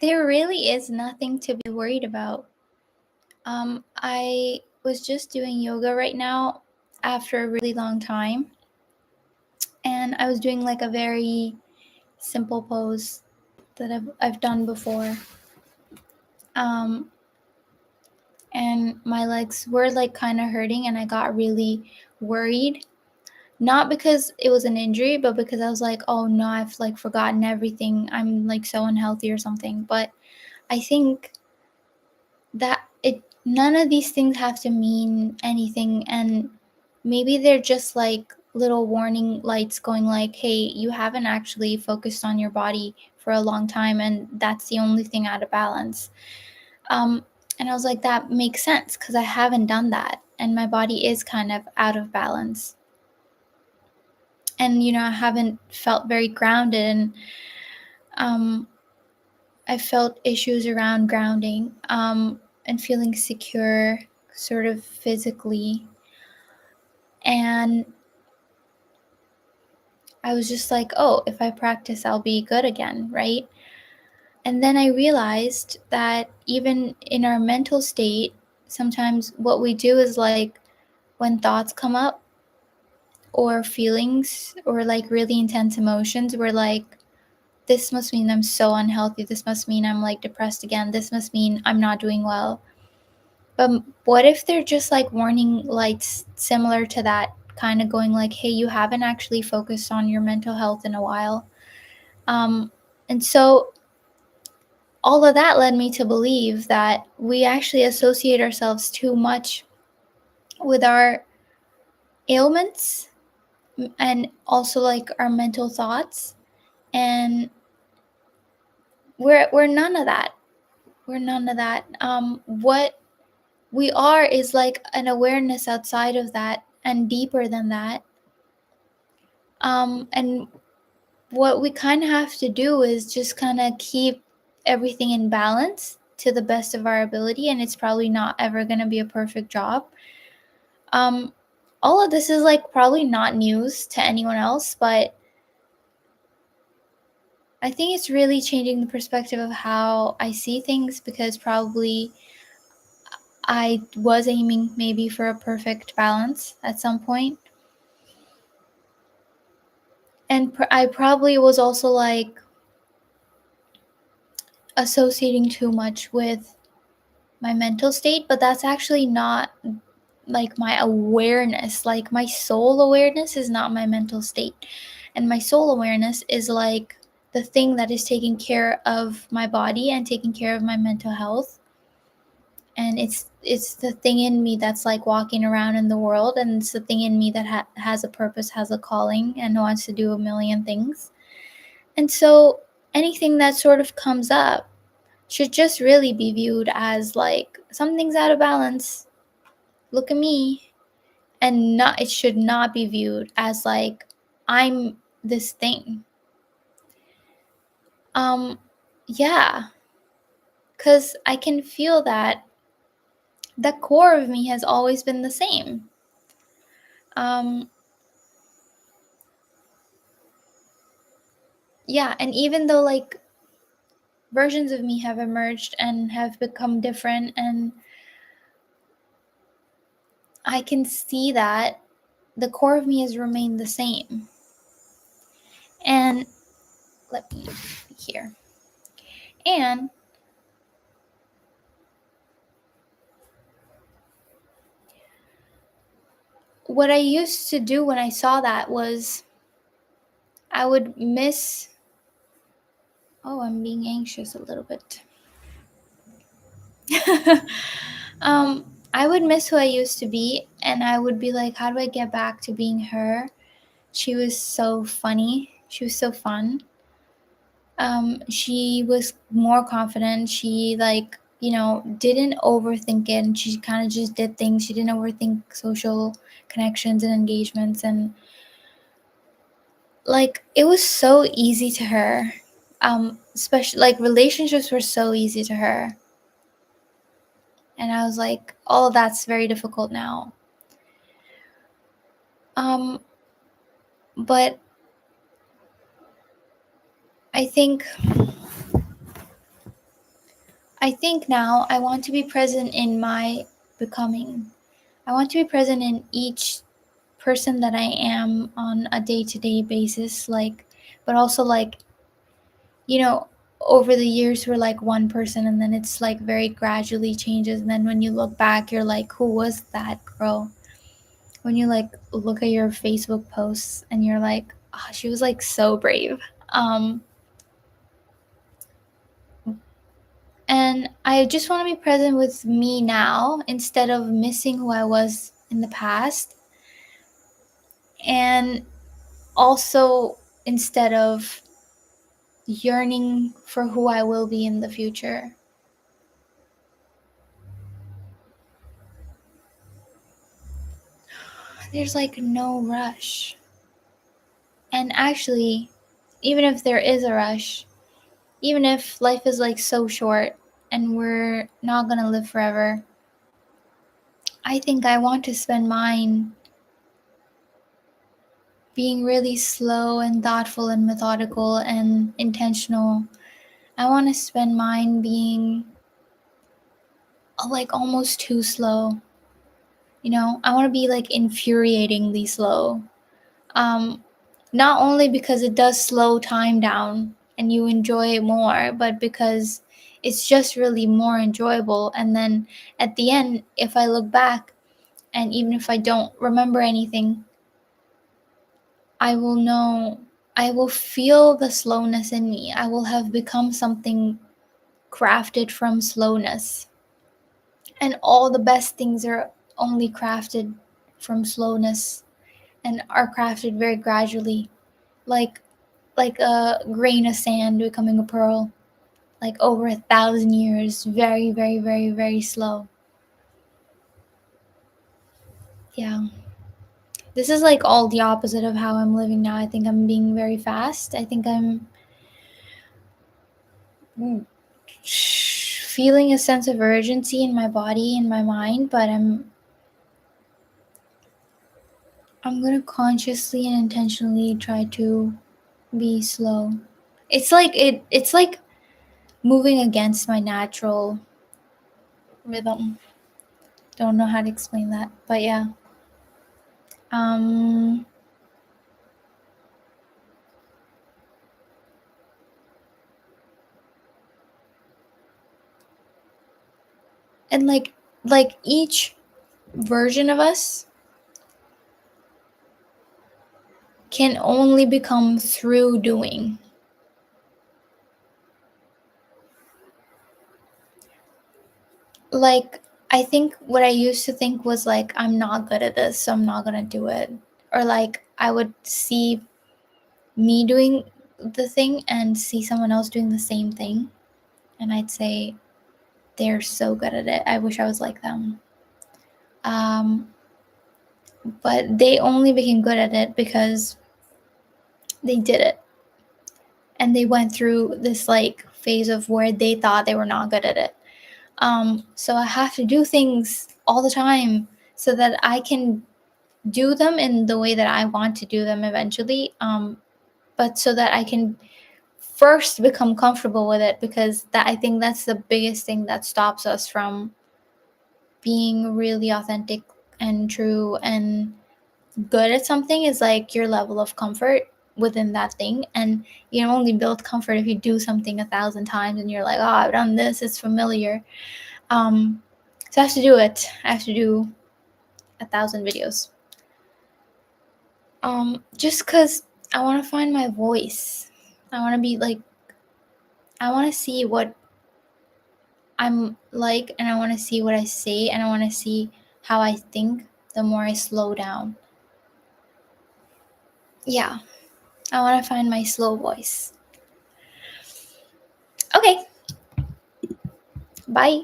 There really is nothing to be worried about. I was just doing yoga right now after a really long time, and I was doing like a very simple pose that I've done before. Um, and my legs were like kind of hurting, and I got really worried. Not because it was an injury, but because I was like, oh no, I've like forgotten everything. I'm like so unhealthy or something. But I think that none of these things have to mean anything, and maybe they're just like little warning lights going like, hey, you haven't actually focused on your body for a long time, and that's the only thing out of balance. um and I was like, that makes sense because I haven't done that, and my body is kind of out of balance, and I haven't felt very grounded, and um I felt issues around grounding, and feeling secure sort of physically. And I was just like, oh, if I practice, I'll be good again, right? And then I realized that even in our mental state, sometimes what we do is like when thoughts come up or feelings or like really intense emotions, we're like, this must mean I'm so unhealthy. This must mean I'm like depressed again. This must mean I'm not doing well. But what if they're just like warning lights similar to that, kind of going like, hey, you haven't actually focused on your mental health in a while. And so all of that led me to believe that we actually associate ourselves too much with our ailments and also like our mental thoughts. And we're none of that. We're none of that. What we are is like an awareness outside of that and deeper than that. And what we kind of have to do is just kind of keep everything in balance to the best of our ability, and it's probably not ever going to be a perfect job. um all of this is like probably not news to anyone else, but I think it's really changing the perspective of how I see things, because probably I was aiming maybe for a perfect balance at some point, and I probably was also like associating too much with my mental state, but that's actually not like my awareness. Like my soul awareness is not my mental state, and my soul awareness is like the thing that is taking care of my body and taking care of my mental health. And it's the thing in me that's like walking around in the world, and it's the thing in me that has a purpose, has a calling, and wants to do a million things. And so anything that sort of comes up should just really be viewed as like, something's out of balance, look at me. And not, it should not be viewed as like I'm this thing. um yeah, because I can feel that the core of me has always been the same. um yeah, and even though like versions of me have emerged and have become different, and I can see that the core of me has remained the same. And let me be here. And what I used to do when I saw that was I would miss. Oh, I'm being anxious a little bit. I would miss who I used to be, and I would be like, how do I get back to being her? She was so funny. She was so fun. She was more confident. She like, didn't overthink it, and she kind of just did things. She didn't overthink social connections and engagements, and like it was so easy to her. Especially like relationships were so easy to her. And I was like, oh, that's very difficult now. Um, but I think I think now I want to be present in my becoming. I want to be present in each person that I am on a day-to-day basis, like, but also like, you know, over the years we're like one person, and then it's like very gradually changes, and then when you look back you're like, who was that girl? When you like look at your Facebook posts and you're like, oh, she was like so brave. And I just want to be present with me now instead of missing who I was in the past, and also instead of yearning for who I will be in the future. There's like no rush. And actually, even if there is a rush, even if life is like so short and we're not gonna live forever, I think I want to spend mine being really slow and thoughtful and methodical and intentional. I want to spend mine being like almost too slow. You know, I want to be like infuriatingly slow. Um, Not only because it does slow time down and you enjoy it more, but because it's just really more enjoyable. And then at the end, if I look back and even if I don't remember anything, I will know, I will feel the slowness in me. I will have become something crafted from slowness. And all the best things are only crafted from slowness and are crafted very gradually, like a grain of sand becoming a pearl, like over 1,000 years, very, very, very, very slow. Yeah. This is like all the opposite of how I'm living now. I think I'm being very fast. I think I'm feeling a sense of urgency in my body and my mind, but I'm going to consciously and intentionally try to be slow. It's like moving against my natural rhythm. Don't know how to explain that, but yeah. Um and like each version of us can only become through doing. Like, I think what I used to think was like, I'm not good at this, so I'm not gonna do it. Or like I would see me doing the thing and see someone else doing the same thing, and I'd say, they're so good at it. I wish I was like them. Um, but they only became good at it because they did it. And they went through this like phase of where they thought they were not good at it. So I have to do things all the time so that I can do them in the way that I want to do them eventually. But so that I can first become comfortable with it, because that, I think that's the biggest thing that stops us from being really authentic and true and good at something, is like your level of comfort within that thing. And you only build comfort if you do something 1,000 times and you're like, oh, I've done this, it's familiar. So I have to do it. I have to do 1,000 videos. Just because I want to find my voice. I want to be like, I want to see what I'm like, and I want to see what I say, and I want to see how I think the more I slow down. Yeah, I want to find my slow voice. Okay, bye.